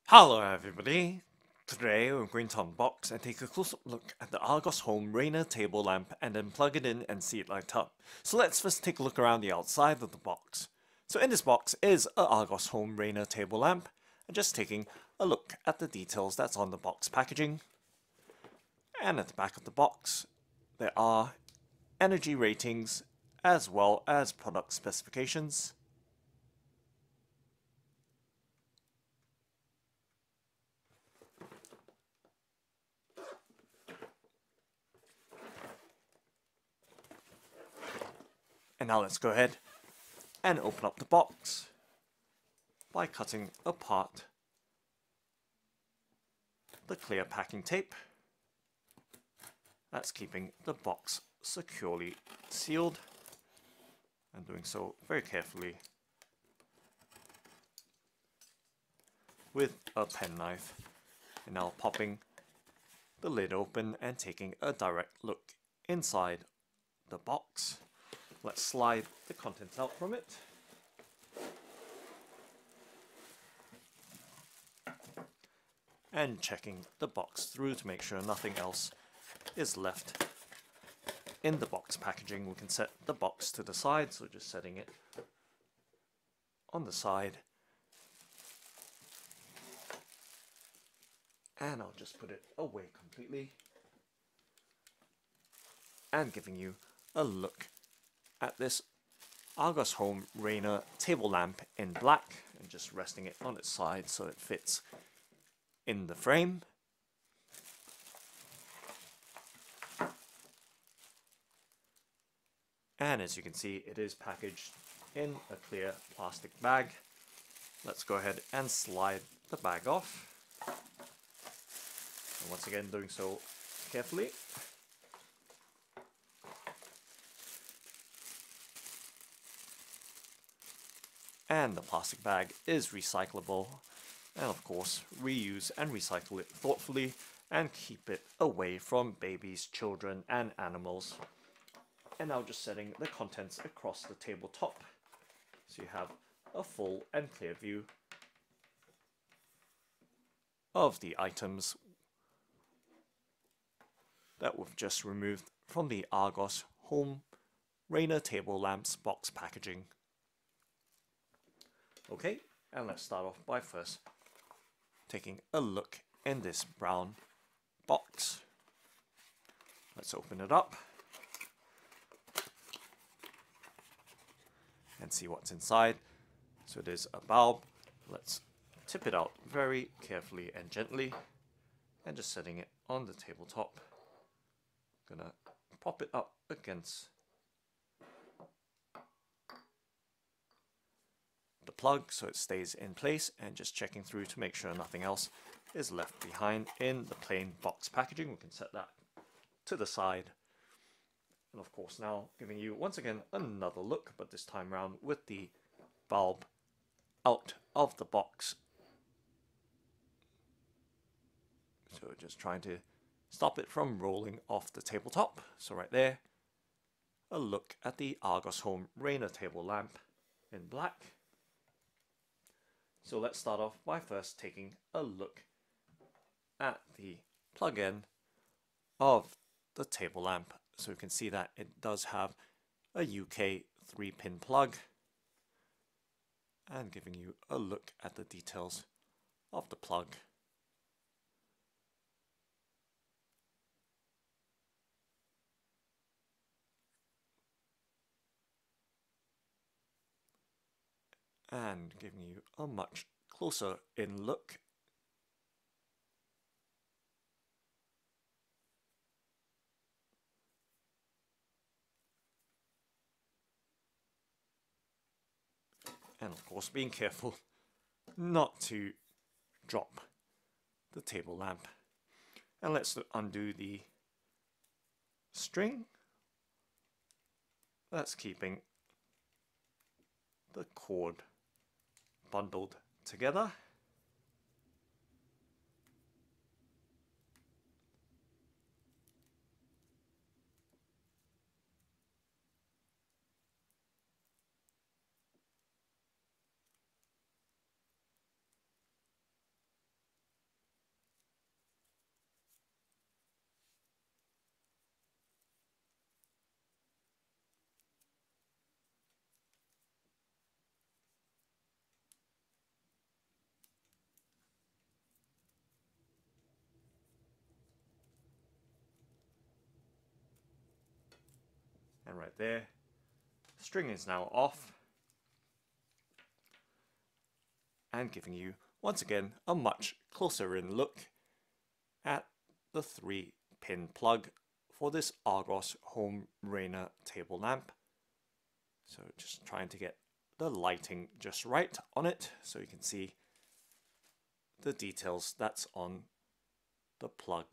Hello everybody! Today we're going to unbox and take a close-up look at the Argos Home Rayner table lamp and then plug it in and see it light up. So let's first take a look around the outside of the box. So in this box is a Argos Home Rayner table lamp, and just taking a look at the details that's on the box packaging. And at the back of the box there are energy ratings as well as product specifications. And now let's go ahead and open up the box by cutting apart the clear packing tape. That's keeping the box securely sealed, and doing so very carefully with a penknife. And now popping the lid open and taking a direct look inside the box. Let's slide the contents out from it. And checking the box through to make sure nothing else is left in the box packaging. We can set the box to the side, so just setting it on the side. And I'll just put it away completely. And giving you a look at this Argos Home Rayner table lamp in black, and just resting it on its side so it fits in the frame. And as you can see, it is packaged in a clear plastic bag. Let's go ahead and slide the bag off. And once again, doing so carefully. And the plastic bag is recyclable, and of course reuse and recycle it thoughtfully and keep it away from babies, children and animals. And now just setting the contents across the tabletop so you have a full and clear view of the items that we've just removed from the Argos Home Rayner table lamps box packaging. Okay, and let's start off by first taking a look in this brown box. Let's open it up and see what's inside. So it is a bulb. Let's tip it out very carefully and gently, and just setting it on the tabletop. Gonna pop it up against the plug so it stays in place, and just checking through to make sure nothing else is left behind in the plain box packaging. We can set that to the side. And of course now giving you once again another look, but this time around with the bulb out of the box. So just trying to stop it from rolling off the tabletop. So right there, a look at the Argos Home Rayner table lamp in black. So let's start off by first taking a look at the plug-in of the table lamp. So you can see that it does have a UK 3-pin plug, and giving you a look at the details of the plug. And giving you a much closer in look. And of course being careful not to drop the table lamp. And let's undo the string that's keeping the cord bundled together. And right there, string is now off, and giving you once again a much closer in look at the 3-pin plug for this Argos home Rayner table lamp. So just trying to get the lighting just right on it so you can see the details that's on the plug.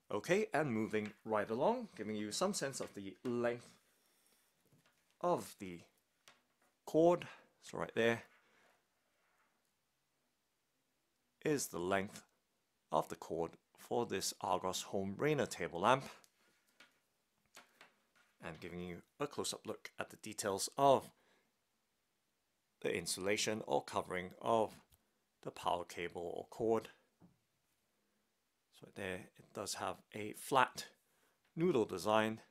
Okay, and moving right along, giving you some sense of the length of the cord. So right there is the length of the cord for this Argos home Rayner table lamp, and giving you a close-up look at the details of the insulation or covering of the power cable or cord. So there it does have a flat noodle design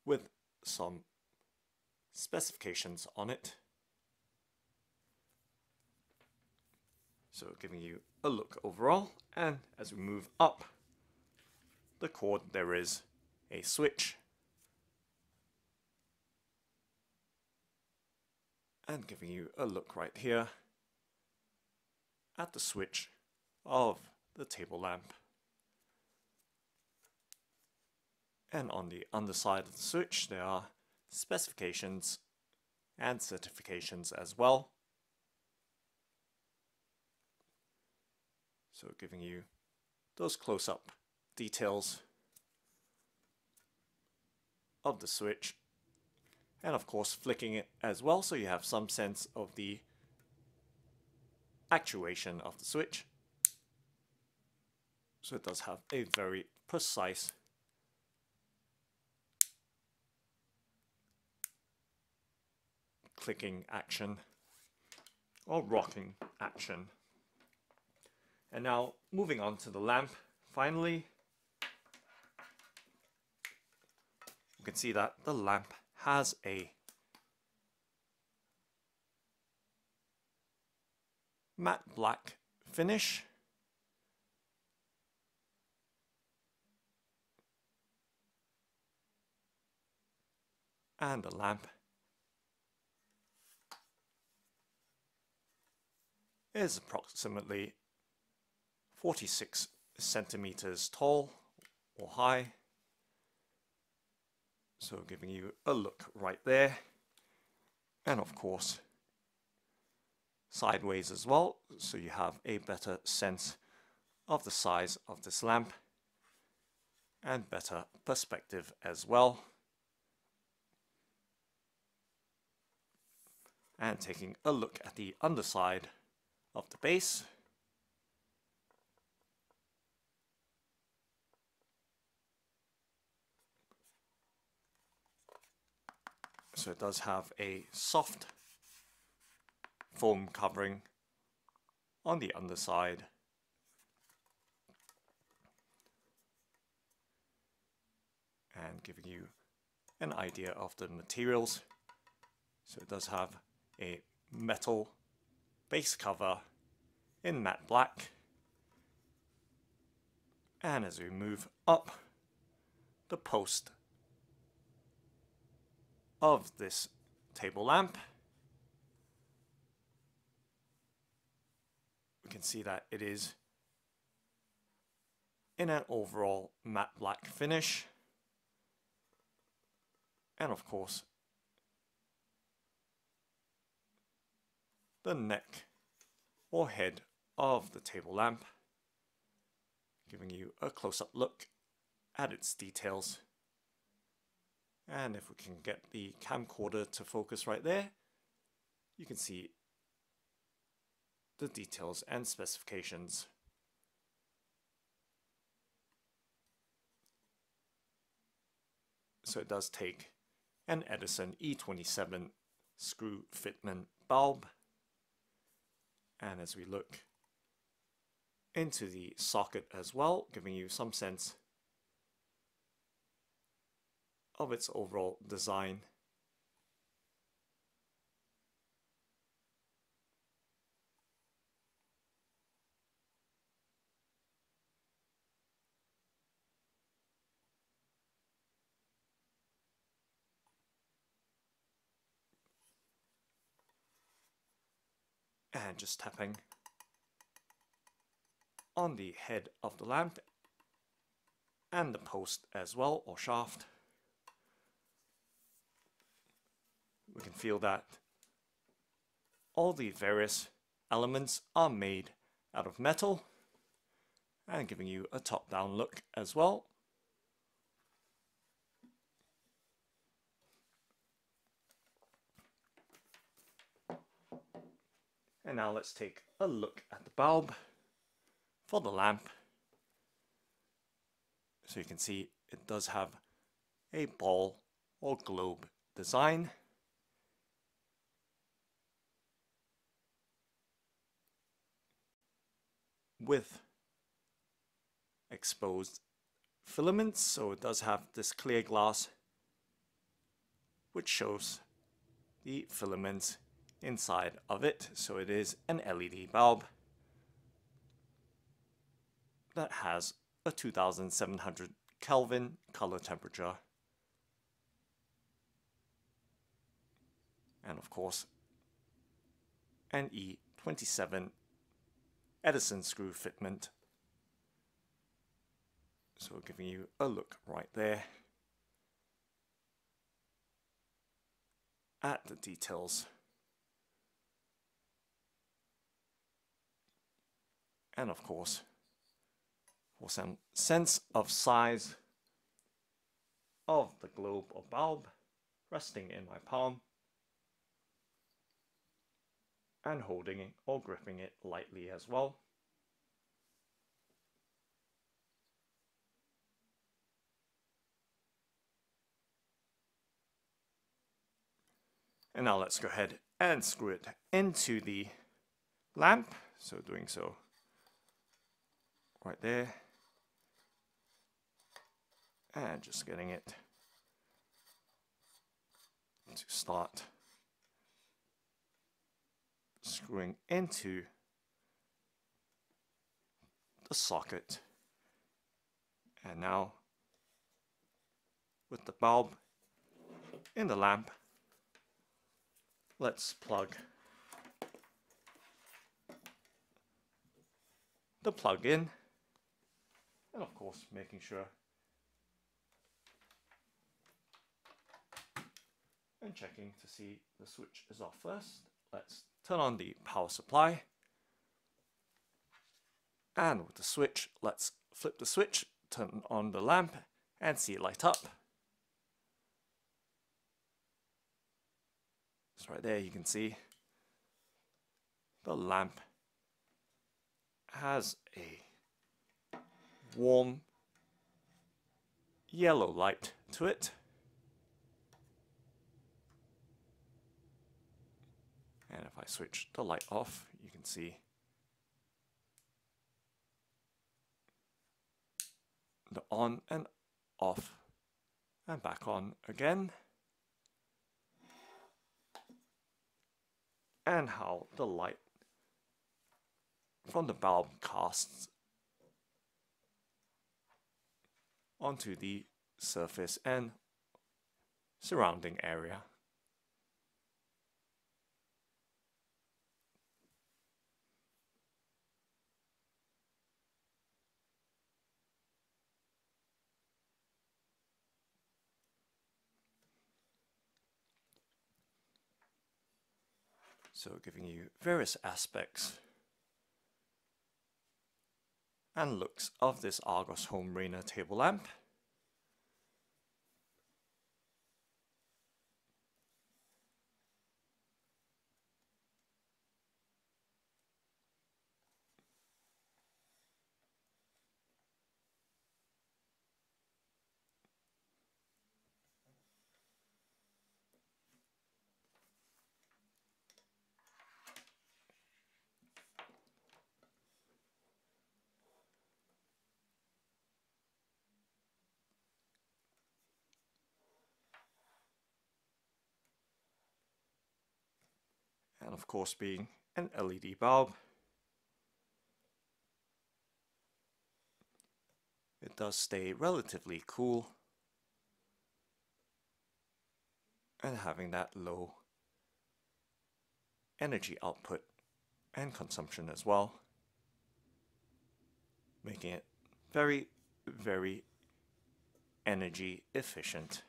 with some specifications on it. So giving you a look overall, and as we move up the cord there is a switch, and giving you a look right here at the switch of the table lamp. And on the underside of the switch there are specifications and certifications as well. So giving you those close-up details of the switch, and of course flicking it as well so you have some sense of the actuation of the switch. So it does have a very precise clicking action or rocking action. And now moving on to the lamp, finally, you can see that the lamp has a matte black finish, and the lamp is approximately 46 centimeters tall or high. So giving you a look right there, and of course sideways as well, so you have a better sense of the size of this lamp and better perspective as well. And taking a look at the underside of the base, so it does have a soft foam covering on the underside, and giving you an idea of the materials. So it does have a metal base cover in matte black, and as we move up the post of this table lamp, we can see that it is in an overall matte black finish, and of course the neck or head of the table lamp, giving you a close-up look at its details. And if we can get the camcorder to focus right there, you can see the details and specifications. So it does take an Edison E27 screw fitment bulb, and as we look into the socket as well, giving you some sense of its overall design. and just tapping on the head of the lamp and the post as well, or shaft. We can feel that all the various elements are made out of metal and giving you a top-down look as well. And now let's take a look at the bulb for the lamp. So you can see it does have a ball or globe design. With exposed filaments, so it does have this clear glass which shows the filaments inside of it. So it is an LED bulb that has a 2700 Kelvin color temperature, and of course an E27 Edison screw fitment. So giving you a look right there at the details. And of course, for some sense of size of the globe or bulb resting in my palm and holding it or gripping it lightly as well. And now let's go ahead and screw it into the lamp. So doing so right there. And just getting it to start screwing into the socket. And now with the bulb in the lamp, let's plug the plug in, and of course making sure and checking to see the switch is off first. Let's turn on the power supply, and with the switch, let's flip the switch, turn on the lamp and see it light up. So right there you can see the lamp has a warm yellow light to it. And if I switch the light off, you can see the on and off and back on again. And how the light from the bulb casts onto the surface and surrounding area. So giving you various aspects and looks of this Argos home Rayner table lamp. And of course, being an LED bulb, it does stay relatively cool, and having that low energy output and consumption as well, making it very, very energy efficient.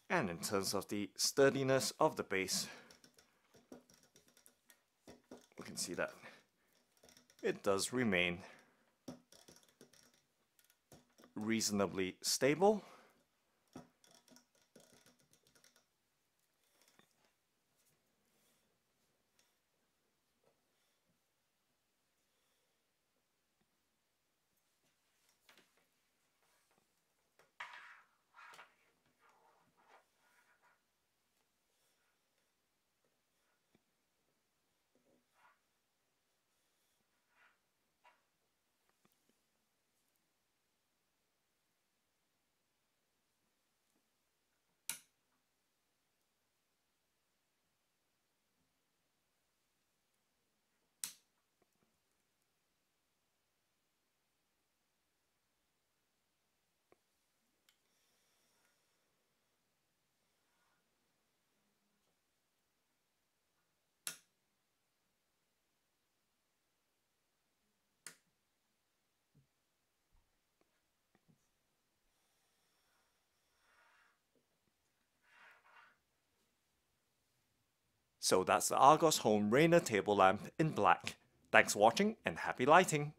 And in terms of the sturdiness of the base, we can see that it does remain reasonably stable. So that's the Argos Home Rayner table lamp in black. Thanks for watching and happy lighting!